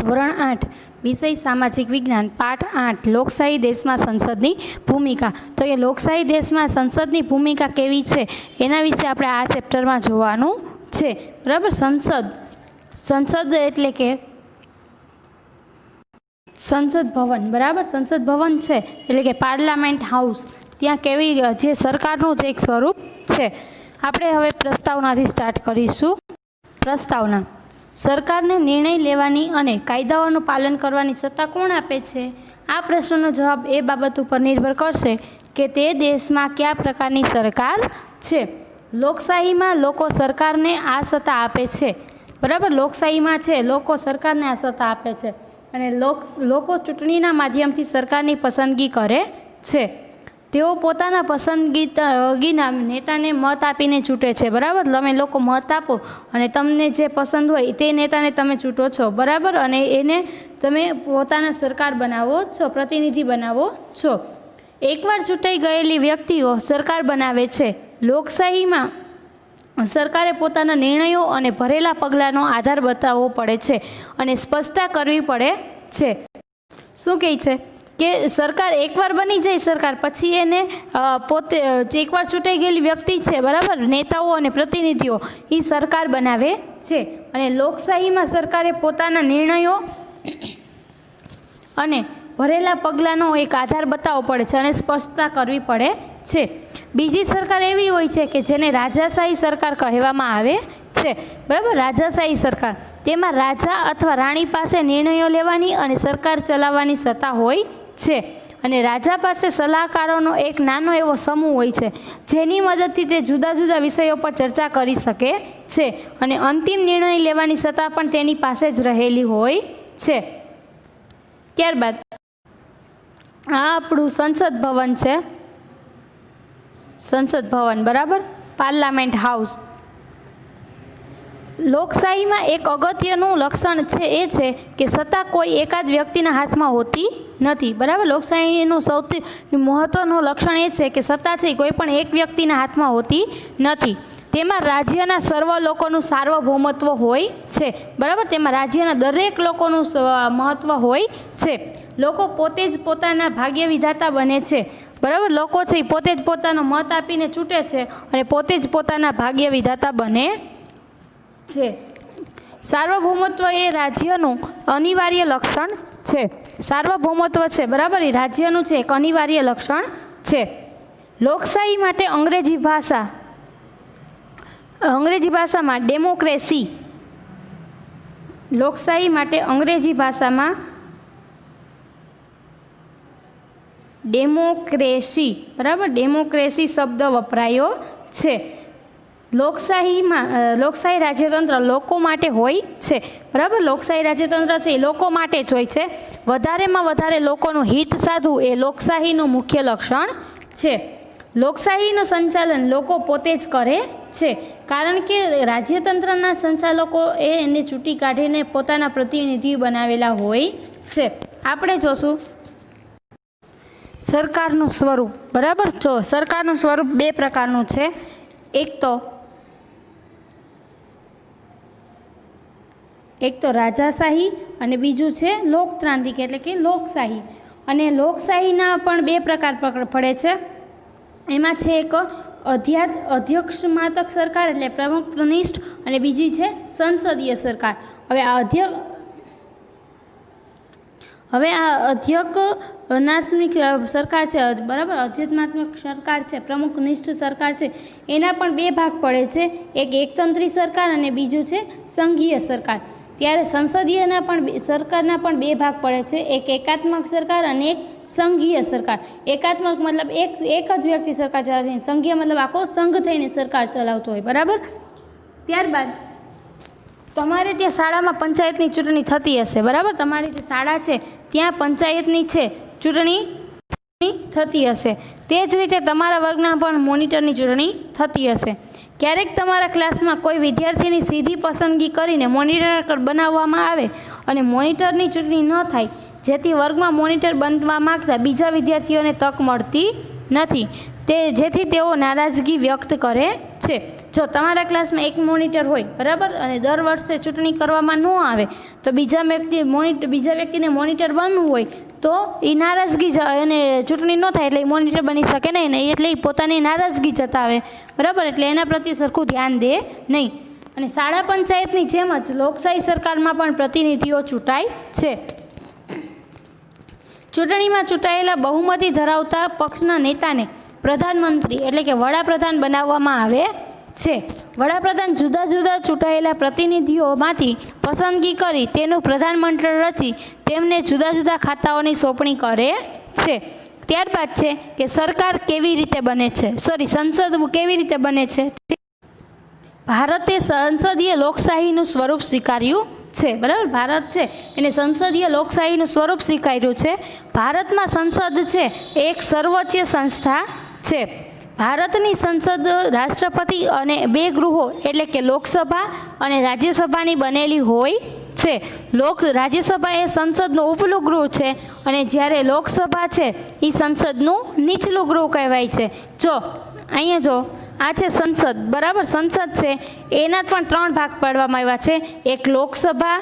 ધોરણ 8 વિષય સામાજિક વિજ્ઞાન પાઠ 8 લોકશાહી દેશમાં સંસદની ભૂમિકા। તો એ લોકશાહી દેશમાં સંસદની ભૂમિકા કેવી છે એના વિશે આપણે આ ચેપ્ટરમાં જોવાનું છે, બરાબર। સંસદ એટલે કે સંસદ ભવન, બરાબર। સંસદ ભવન છે એટલે કે પાર્લામેન્ટ હાઉસ, ત્યાં કેવી જે સરકારનું જ એક સ્વરૂપ છે। આપણે હવે પ્રસ્તાવનાથી સ્ટાર્ટ કરીશું। પ્રસ્તાવના: સરકારને નિર્ણય લેવાની અને કાયદાઓનું પાલન કરવાની સત્તા કોણ આપે છે? આ પ્રશ્નનો જવાબ એ બાબત ઉપર નિર્ભર કરશે કે તે દેશમાં કયા પ્રકારની સરકાર છે। લોકશાહીમાં લોકો સરકારને આ સત્તા આપે છે, બરાબર। લોકશાહીમાં છે લોકો સરકારને આ સત્તા આપે છે અને લોકો ચૂંટણીના માધ્યમથી સરકારની પસંદગી કરે છે। તેઓ પોતાના પસંદગીના નેતાને મત આપીને ચૂંટે છે, બરાબર। તમે લોકો મત આપો અને તમને જે પસંદ હોય તે નેતાને તમે ચૂંટો છો, બરાબર, અને એને તમે પોતાના સરકાર બનાવો છો, પ્રતિનિધિ બનાવો છો। એકવાર ચૂંટાઈ ગયેલી વ્યક્તિઓ સરકાર બનાવે છે। લોકશાહીમાં સરકારે પોતાના નિર્ણયો અને ભરેલા પગલાંનો આધાર બતાવવો પડે છે અને સ્પષ્ટતા કરવી પડે છે। શું કહે છે કે સરકાર એકવાર બની જાય સરકાર, પછી એને પોતે એકવાર ચૂંટાઈ ગયેલી વ્યક્તિ છે, બરાબર, નેતાઓ અને પ્રતિનિધિઓ એ સરકાર બનાવે છે અને લોકશાહીમાં સરકારે પોતાના નિર્ણયો અને ભરેલા પગલાંનો એક આધાર બતાવવો પડે છે અને સ્પષ્ટતા કરવી પડે છે। બીજી સરકાર એવી હોય છે કે જેને રાજાશાહી સરકાર કહેવામાં આવે છે, બરાબર। રાજાશાહી સરકાર, તેમાં રાજા અથવા રાણી પાસે નિર્ણયો લેવાની અને સરકાર ચલાવવાની સત્તા હોય છે અને રાજા પાસે સલાહકારોનો એક નાનો એવો સમૂહ હોય છે જેની મદદથી તે જુદા જુદા વિષયો પર ચર્ચા કરી શકે છે અને અંતિમ નિર્ણય લેવાની સત્તા પણ તેની પાસે જ રહેલી હોય છે। ત્યારબાદ આ આપણું સંસદ ભવન છે, સંસદ ભવન, બરાબર, પાર્લામેન્ટ હાઉસ। લોકશાહીમાં એક અગત્યનું લક્ષણ છે એ છે કે સત્તા કોઈ એકાદ વ્યક્તિના હાથમાં હોતી નથી, બરાબર। લોકશાહીનું સૌથી મહત્વનું લક્ષણ એ છે કે સત્તા છે કોઈ પણ એક વ્યક્તિના હાથમાં હોતી નથી। તેમાં રાજ્યના સર્વ લોકોનું સાર્વભૌમત્વ હોય છે, બરાબર। તેમાં રાજ્યના દરેક લોકોનું મહત્વ હોય છે। લોકો પોતે જ પોતાના ભાગ્ય વિધાતા બને છે, બરાબર। લોકો છે એ પોતે જ પોતાનો મત આપીને ચૂંટે છે અને પોતે જ પોતાના ભાગ્ય વિધાતા બને છે। સાર્વભૌમત્વ એ રાજ્યનું અનિવાર્ય લક્ષણ છે। સાર્વભૌમત્વ છે, બરાબર, એ રાજ્યનું છે એક અનિવાર્ય લક્ષણ છે। લોકશાહી માટે અંગ્રેજી ભાષામાં ડેમોક્રેસી, લોકશાહી માટે અંગ્રેજી ભાષામાં ડેમોક્રેસી, બરાબર, ડેમોક્રેસી શબ્દ વપરાયો છે। લોકશાહી રાજ્યતંત્ર લોકો માટે હોય છે, બરાબર। લોકશાહી રાજ્યતંત્ર છે એ લોકો માટે જ હોય છે। વધારેમાં વધારે લોકોનું હિત સાધવું એ લોકશાહીનું મુખ્ય લક્ષણ છે। લોકશાહીનું સંચાલન લોકો પોતે જ કરે છે કારણ કે રાજ્યતંત્રના સંચાલકો એને ચૂંટી કાઢીને પોતાના પ્રતિનિધિ બનાવેલા હોય છે। આપણે જોશું સરકારનું સ્વરૂપ, બરાબર। જો સરકારનું સ્વરૂપ બે પ્રકારનું છે, એક તો રાજાશાહી અને બીજું છે લોકતાંત્રિક એટલે કે લોકશાહી। અને લોકશાહીના પણ બે પ્રકાર પડે છે, એમાં છે એક અધ્યક્ષમાતક સરકાર એટલે પ્રમુખનિષ્ઠ અને બીજી છે સંસદીય સરકાર। હવે આ અધ્યક્ષનાત્મક સરકાર છે, બરાબર, અધ્યક્ષનાત્મક સરકાર છે, પ્રમુખનિષ્ઠ સરકાર છે, એના પણ બે ભાગ પડે છે, એક એકતંત્રી સરકાર અને બીજું છે સંઘીય સરકાર। ત્યારે સંસદીયના પણ સરકારના પણ બે ભાગ પડે છે, એક એકાત્મક સરકાર અને એક સંઘીય સરકાર। એકાત્મક મતલબ એક જ વ્યક્તિ સરકાર ચલાવતી, સંઘીય મતલબ આખો સંઘ થઈને સરકાર ચલાવતો હોય, બરાબર। ત્યારબાદ તમારે ત્યાં શાળામાં પંચાયતની ચૂંટણી થતી હશે, બરાબર। તમારી જે શાળા છે ત્યાં પંચાયતની છે ચૂંટણી થતી હશે। તે જ રીતે તમારા વર્ગના પણ મોનિટરની ચૂંટણી થતી હશે। ક્યારેક તમારા ક્લાસમાં કોઈ વિદ્યાર્થીની સીધી પસંદગી કરીને મોનિટર બનાવવામાં આવે અને મોનિટરની ચૂંટણી ન થાય, જેથી વર્ગમાં મોનિટર બનવા માગતા બીજા વિદ્યાર્થીઓને તક મળતી નથી, જેથી તેઓ નારાજગી વ્યક્ત કરે છે। જો તમારા ક્લાસમાં એક મોનિટર હોય બરાબર, અને દર વર્ષે ચૂંટણી કરવામાં ન આવે તો બીજા વ્યક્તિને મોનિટર બનવું હોય તો એ નારાજગી એને ચૂંટણી ન થાય એટલે એ મોનિટર બની શકે નહીં ને, એટલે એ પોતાની નારાજગી જતાવે બરાબર, એટલે એના પ્રત્યે સરખું ધ્યાન દે નહીં. અને શાળા પંચાયતની જેમ જ લોકશાહી સરકારમાં પણ પ્રતિનિધિઓ ચૂંટાય છે. ચૂંટણીમાં ચૂંટાયેલા બહુમતી ધરાવતા પક્ષના નેતાને પ્રધાનમંત્રી એટલે કે વડાપ્રધાન બનાવવામાં આવે છે. વડાપ્રધાન જુદા જુદા ચૂંટાયેલા પ્રતિનિધિઓમાંથી પસંદગી કરી તેનું પ્રધાનમંત્રી રચી તેમને જુદા જુદા ખાતાઓની સોંપણી કરે છે. ત્યારબાદ છે કે સરકાર કેવી રીતે બને છે, સંસદ કેવી રીતે બને છે. ભારતે સંસદીય લોકશાહીનું સ્વરૂપ સ્વીકાર્યું છે બરાબર, ભારત છે એને સંસદીય લોકશાહીનું સ્વરૂપ સ્વીકાર્યું છે. ભારતમાં સંસદ છે એ એક સર્વોચ્ચ સંસ્થા છે. ભારતની સંસદ રાષ્ટ્રપતિ અને બે ગૃહો એટલે કે લોકસભા અને રાજ્યસભાની બનેલી હોય છે. રાજ્યસભા એ સંસદનું ઉપલું ગૃહ છે અને જ્યારે લોકસભા છે એ સંસદનું નીચલું ગૃહ કહેવાય છે. જો અહીંયા જો આ છે સંસદ બરાબર, સંસદ છે એના પણ 3 ભાગ પાડવામાં આવ્યા છે, એક લોકસભા,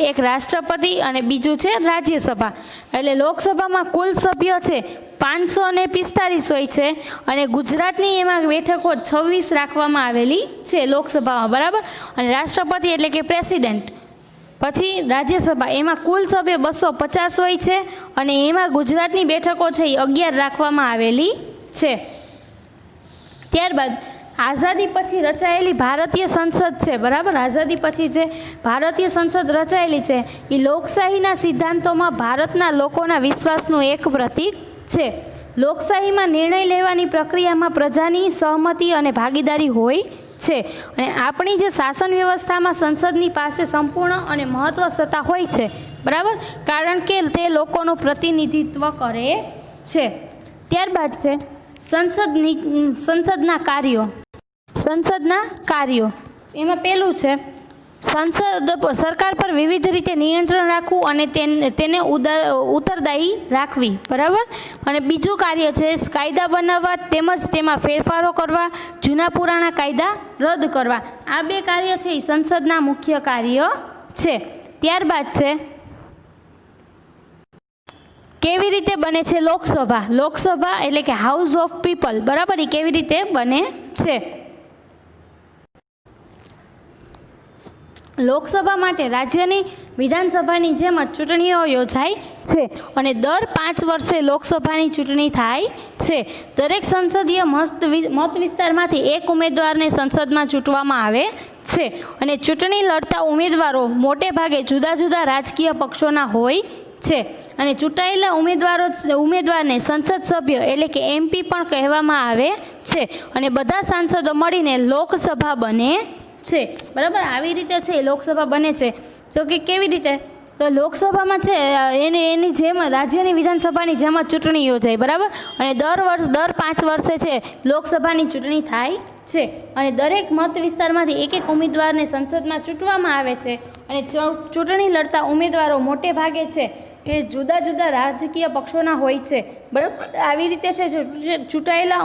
એક રાષ્ટ્રપતિ અને બીજું છે રાજ્યસભા. એટલે લોકસભામાં કુલ સભ્યો છે 545 હોય છે અને ગુજરાતની એમાં બેઠકો 26 રાખવામાં આવેલી છે લોકસભામાં બરાબર. અને રાષ્ટ્રપતિ એટલે કે પ્રેસિડેન્ટ. પછી રાજ્યસભા એમાં કુલ સભ્યો 250 હોય છે અને એમાં ગુજરાતની બેઠકો છે એ 11 રાખવામાં આવેલી છે. ત્યારબાદ આઝાદી પછી રચાયેલી ભારતીય સંસદ છે બરાબર, આઝાદી પછી જે ભારતીય સંસદ રચાયેલી છે એ લોકશાહીના સિદ્ધાંતોમાં ભારતના લોકોના વિશ્વાસનું એક પ્રતીક છે. લોકશાહીમાં નિર્ણય લેવાની પ્રક્રિયામાં પ્રજાની સહમતિ અને ભાગીદારી હોય છે. અને આપણી જે શાસન વ્યવસ્થામાં સંસદની પાસે સંપૂર્ણ અને મહત્વ સત્તા હોય છે બરાબર, કારણ કે તે લોકોનું પ્રતિનિધિત્વ કરે છે. ત્યારબાદ છે સંસદના કાર્યો. એમાં પહેલું છે સરકાર પર વિવિધ રીતે નિયંત્રણ રાખવું અને તેને ઉત્તરદાયી રાખવી બરાબર. અને બીજું કાર્ય છે કાયદા બનાવવા તેમજ તેમાં ફેરફારો કરવા, જૂના પુરાણા કાયદા રદ કરવા. આ 2 કાર્ય છે એ સંસદના મુખ્ય કાર્ય છે. ત્યારબાદ છે કેવી રીતે બને છે લોકસભા એટલે કે હાઉસ ઓફ પીપલ બરાબર, એ કેવી રીતે બને છે. લોકસભા માટે રાજ્યની વિધાનસભાની જેમ જ ચૂંટણીઓ યોજાય છે અને દર 5 વર્ષે લોકસભાની ચૂંટણી થાય છે. દરેક સંસદીય મત વિસ્તારમાંથી એક ઉમેદવારને સંસદમાં ચૂંટવામાં આવે છે અને ચૂંટણી લડતા ઉમેદવારો મોટે ભાગે જુદા જુદા રાજકીય પક્ષોના હોય છે. અને ચૂંટાયેલા ઉમેદવારને સંસદ સભ્ય એટલે કે MP પણ કહેવામાં આવે છે. અને બધા સાંસદો મળીને લોકસભા બને છે બરાબર. આવી રીતે છે લોકસભા બને છે. તો કે કેવી રીતે, તો લોકસભામાં છે એની જેમ રાજ્યની વિધાનસભાની જેમ જ ચૂંટણી યોજાય બરાબર. અને દર 5 વર્ષે છે લોકસભાની ચૂંટણી થાય છે અને દરેક મત વિસ્તારમાંથી એક ઉમેદવારને સંસદમાં ચૂંટવામાં આવે છે. અને ચૂંટણી લડતા ઉમેદવારો મોટે ભાગે છે કે જુદા જુદા રાજકીય પક્ષોના હોય છે બરાબર. આવી રીતે છે ચૂંટાયેલા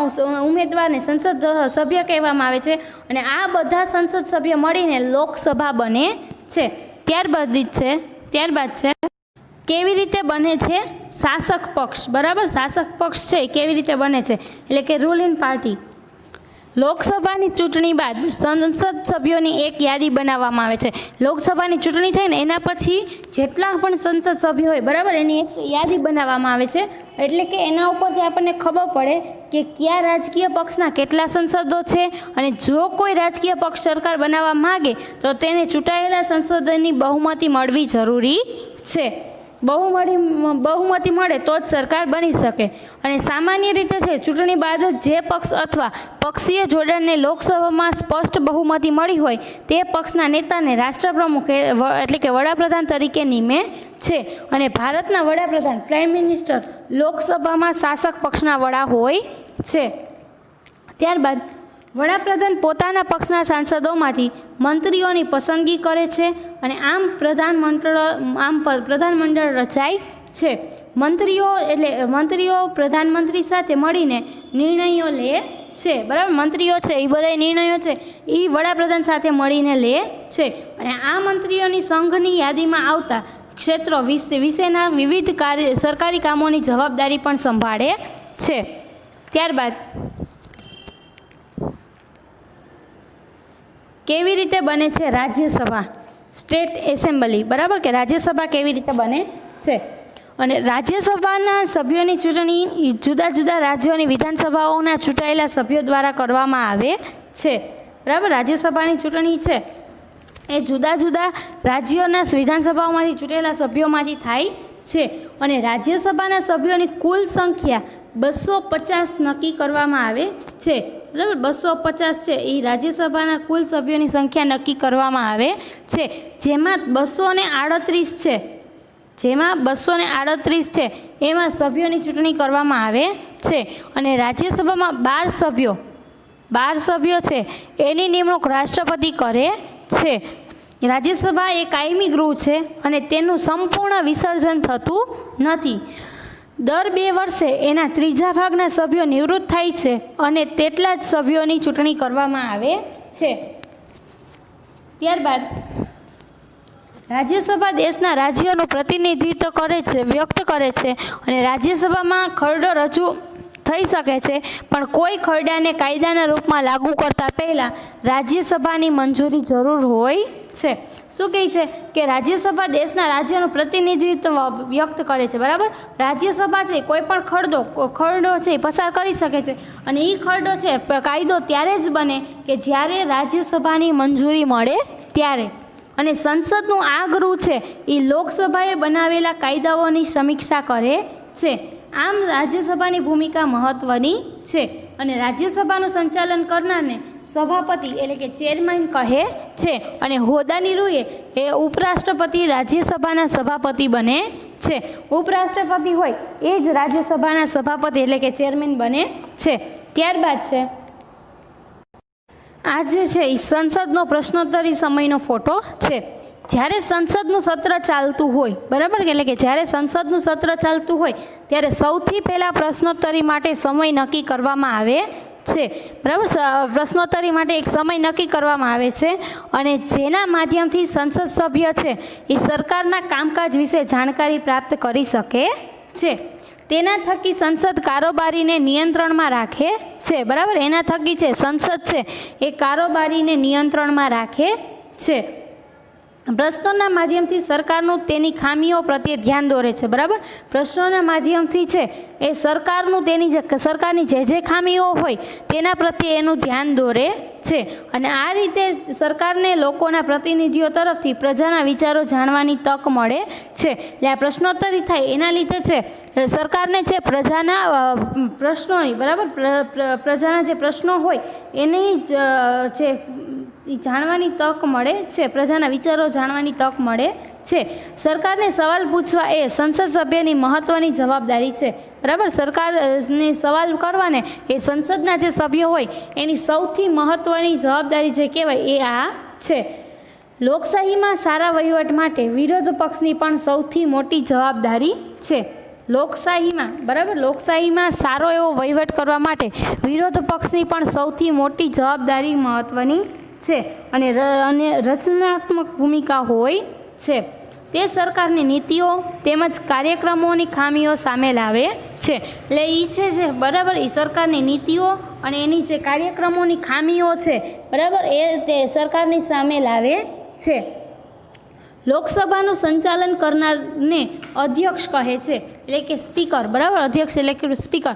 ઉમેદવારને સંસદ સભ્ય કહેવામાં આવે છે અને આ બધા સંસદ સભ્ય મળીને લોકસભા બને છે. ત્યારબાદ છે કેવી રીતે બને છે શાસક પક્ષ બરાબર. શાસક પક્ષ છે કેવી રીતે બને છે એટલે કે રૂલિંગ પાર્ટી. લોકસભાની ચૂંટણી બાદ સંસદ સભ્યોની એક યાદી બનાવવામાં આવે છે. લોકસભાની ચૂંટણી થાય ને એના પછી જેટલા પણ સંસદ સભ્યો હોય બરાબર એની એક યાદી બનાવવામાં આવે છે. એટલે કે એના ઉપરથી આપણને ખબર પડે કે કયા રાજકીય પક્ષના કેટલા સંસદો છે અને જો કોઈ રાજકીય પક્ષ સરકાર બનાવવા માગે તો તેને ચૂંટાયેલા સંસદોની બહુમતી મળવી જરૂરી છે. બહુમતી મળે તો જ સરકાર બની શકે. અને સામાન્ય રીતે છે ચૂંટણી બાદ જે પક્ષ અથવા પક્ષીય જોડાણને લોકસભામાં સ્પષ્ટ બહુમતી મળી હોય તે પક્ષના નેતાને રાષ્ટ્રપ્રમુખ એટલે કે વડાપ્રધાન તરીકે નિમે છે. અને ભારતના વડાપ્રધાન પ્રાઇમ મિનિસ્ટર લોકસભામાં શાસક પક્ષના વડા હોય છે. ત્યારબાદ વડાપ્રધાન પોતાના પક્ષના સાંસદોમાંથી મંત્રીઓની પસંદગી કરે છે અને આમ પ્રધાનમંડળ રચાય છે. મંત્રીઓ પ્રધાનમંત્રી સાથે મળીને નિર્ણયો લે છે, બરાબર. મંત્રીઓ છે એ બધા નિર્ણયો છે એ વડાપ્રધાન સાથે મળીને લે છે. અને આ મંત્રીઓની સંઘની યાદીમાં આવતા ક્ષેત્રો વિશેના વિવિધ સરકારી કામોની જવાબદારી પણ સંભાળે છે. ત્યારબાદ કેવી રીતે બને છે રાજ્યસભા, સ્ટેટ એસેમ્બલી, બરાબર, કે રાજ્યસભા કેવી રીતે બને છે. અને રાજ્યસભાના સભ્યોની ચૂંટણી જુદા જુદા રાજ્યોની વિધાનસભાઓના ચૂંટાયેલા સભ્યો દ્વારા કરવામાં આવે છે, બરાબર. રાજ્યસભાની ચૂંટણી છે એ જુદા જુદા રાજ્યોના વિધાનસભાઓમાંથી ચૂંટેલા સભ્યોમાંથી થાય છે. અને રાજ્યસભાના સભ્યોની કુલ સંખ્યા 250 નક્કી કરવામાં આવે છે, બરાબર. 250 છે એ રાજ્યસભાના કુલ સભ્યોની સંખ્યા નક્કી કરવામાં આવે છે, જેમાં 238 છે એમાં સભ્યોની ચૂંટણી કરવામાં આવે છે. અને રાજ્યસભામાં 12 સભ્યો છે એની નિમણૂક રાષ્ટ્રપતિ કરે છે. રાજ્યસભા એ કાયમી ગૃહ છે અને તેનું સંપૂર્ણ વિસર્જન થતું નથી. દર 2 વર્ષે એના 3જા ભાગના સભ્યો નિવૃત્ત થાય છે અને તેટલા જ સભ્યોની ચૂંટણી કરવામાં આવે છે. ત્યારબાદ રાજ્યસભા દેશના રાજ્યોનું પ્રતિનિધિત્વ વ્યક્ત કરે છે. અને રાજ્યસભામાં ખરડો રજૂ થઈ શકે છે, પણ કોઈ ખરડાને કાયદાના રૂપમાં લાગુ કરતા પહેલાં રાજ્યસભાની મંજૂરી જરૂર હોય છે. શું કહે છે કે રાજ્યસભા દેશના રાજ્યોનું પ્રતિનિધિત્વ વ્યક્ત કરે છે, બરાબર. રાજ્યસભા છે કોઈ પણ ખરડો છે એ પસાર કરી શકે છે. અને એ ખરડો છે કાયદો ત્યારે જ બને કે જ્યારે રાજ્યસભાની મંજૂરી મળે ત્યારે. અને સંસદનું આ ગૃહ છે એ લોકસભાએ બનાવેલા કાયદાઓની સમીક્ષા કરે છે. આમ રાજ્યસભાની ભૂમિકા મહત્ત્વની છે. અને રાજ્યસભાનું સંચાલન કરનારને સભાપતિ એટલે કે ચેરમેન કહે છે. અને હોદ્દાની રૂએ એ ઉપરાષ્ટ્રપતિ રાજ્યસભાના સભાપતિ બને છે. ઉપરાષ્ટ્રપતિ હોય એ જ રાજ્યસભાના સભાપતિ એટલે કે ચેરમેન બને છે. ત્યારબાદ છે આ જે છે એ સંસદનો પ્રશ્નોત્તરી સમયનો ફોટો છે. જ્યારે સંસદનું સત્ર ચાલતું હોય, બરાબર, એટલે કે જ્યારે સંસદનું સત્ર ચાલતું હોય ત્યારે સૌથી પહેલાં પ્રશ્નોત્તરી માટે સમય નક્કી કરવામાં આવે છે, બરાબર. પ્રશ્નોત્તરી માટે એક સમય નક્કી કરવામાં આવે છે અને જેના માધ્યમથી સંસદ સભ્ય છે એ સરકારના કામકાજ વિશે જાણકારી પ્રાપ્ત કરી શકે છે. તેના થકી સંસદ કારોબારીને નિયંત્રણમાં રાખે છે, બરાબર. એના થકી છે સંસદ છે એ કારોબારીને નિયંત્રણમાં રાખે છે. પ્રશ્નોના માધ્યમથી સરકારનું તેની ખામીઓ પ્રત્યે ધ્યાન દોરે છે, બરાબર. પ્રશ્નોના માધ્યમથી છે એ સરકારની જે ખામીઓ હોય તેના પ્રત્યે એનું ધ્યાન દોરે છે. અને આ રીતે સરકારને લોકોના પ્રતિનિધિઓ તરફથી પ્રજાના વિચારો જાણવાની તક મળે છે. એટલે આ પ્રશ્નોત્તરી થાય એના લીધે છે સરકારને છે પ્રજાના પ્રશ્નોની, બરાબર, પ્રજાના જે પ્રશ્નો હોય એની જે જાણવાની તક મળે છે, પ્રજાના વિચારો જાણવાની તક મળે છે. સરકારને સવાલ પૂછવા એ સંસદ સભ્યની મહત્ત્વની જવાબદારી છે, બરાબર. સરકારને સવાલ કરવાને એ સંસદના જે સભ્યો હોય એની સૌથી મહત્ત્વની જવાબદારી જે કહેવાય એ આ છે. લોકશાહીમાં સારા વહીવટ માટે વિરોધ પક્ષની પણ સૌથી મોટી જવાબદારી છે. લોકશાહીમાં, બરાબર, લોકશાહીમાં સારો એવો વહીવટ કરવા માટે વિરોધ પક્ષની પણ સૌથી મોટી જવાબદારી મહત્ત્વની છે અને રચનાત્મક ભૂમિકા હોય છે. તે સરકારની નીતિઓ તેમજ કાર્યક્રમોની ખામીઓ સામે લાવે છે. એટલે એ છે જે, બરાબર, એ સરકારની નીતિઓ અને એની જે કાર્યક્રમોની ખામીઓ છે, બરાબર, એ તે સરકારની સામે લાવે છે. લોકસભાનું સંચાલન કરનારને અધ્યક્ષ કહે છે, એટલે કે સ્પીકર, બરાબર. અધ્યક્ષ એટલે કે સ્પીકર.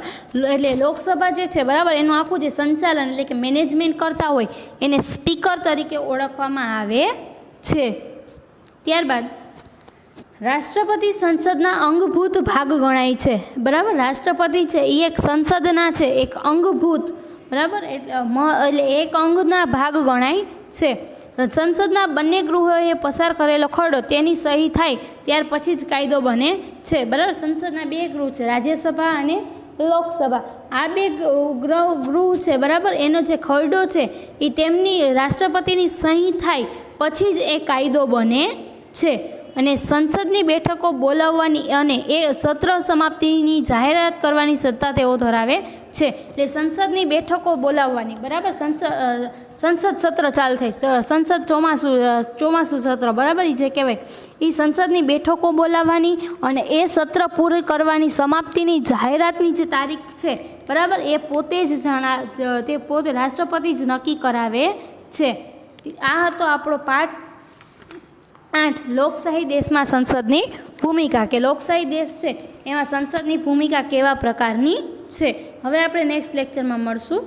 એટલે લોકસભા જે છે, બરાબર, એનું આખું જે સંચાલન એટલે કે મેનેજમેન્ટ કરતા હોય એને સ્પીકર તરીકે ઓળખવામાં આવે છે. ત્યારબાદ રાષ્ટ્રપતિ સંસદના અંગભૂત ભાગ ગણાય છે, બરાબર. રાષ્ટ્રપતિ છે એ એક સંસદના છે એક અંગભૂત, બરાબર, એટલે એક અંગના ભાગ ગણાય છે. સંસદના બંને ગૃહોએ પસાર કરેલો ખરડો તેની સહી થાય ત્યાર પછી જ કાયદો બને છે, બરાબર. સંસદના 2 ગૃહ છે, રાજ્યસભા અને લોકસભા. આ 2 ગૃહ છે, બરાબર, એનો જે ખરડો છે એ તેમની રાષ્ટ્રપતિની સહી થાય પછી જ એ કાયદો બને છે. અને સંસદની બેઠકો બોલાવવાની અને એ સત્ર સમાપ્તિની જાહેરાત કરવાની સત્તા તેઓ ધરાવે છે. એટલે સંસદની બેઠકો બોલાવવાની, બરાબર. સંસદ સત્ર ચાલુ થાય, સંસદ ચોમાસું સત્ર, બરાબર, એ જે કહેવાય એ સંસદની બેઠકો બોલાવવાની અને એ સત્ર પૂરું કરવાની સમાપ્તિની જાહેરાતની જે તારીખ છે, બરાબર, એ પોતે જ પોતે રાષ્ટ્રપતિ જ નક્કી કરાવે છે. આ હતો આપણો પાઠ 8, લોકશાહી દેશમાં સંસદની ભૂમિકા, કે લોકશાહી દેશ છે એમાં સંસદની ભૂમિકા કેવા પ્રકારની છે. હવે આપણે નેક્સ્ટ લેક્ચરમાં મળશું.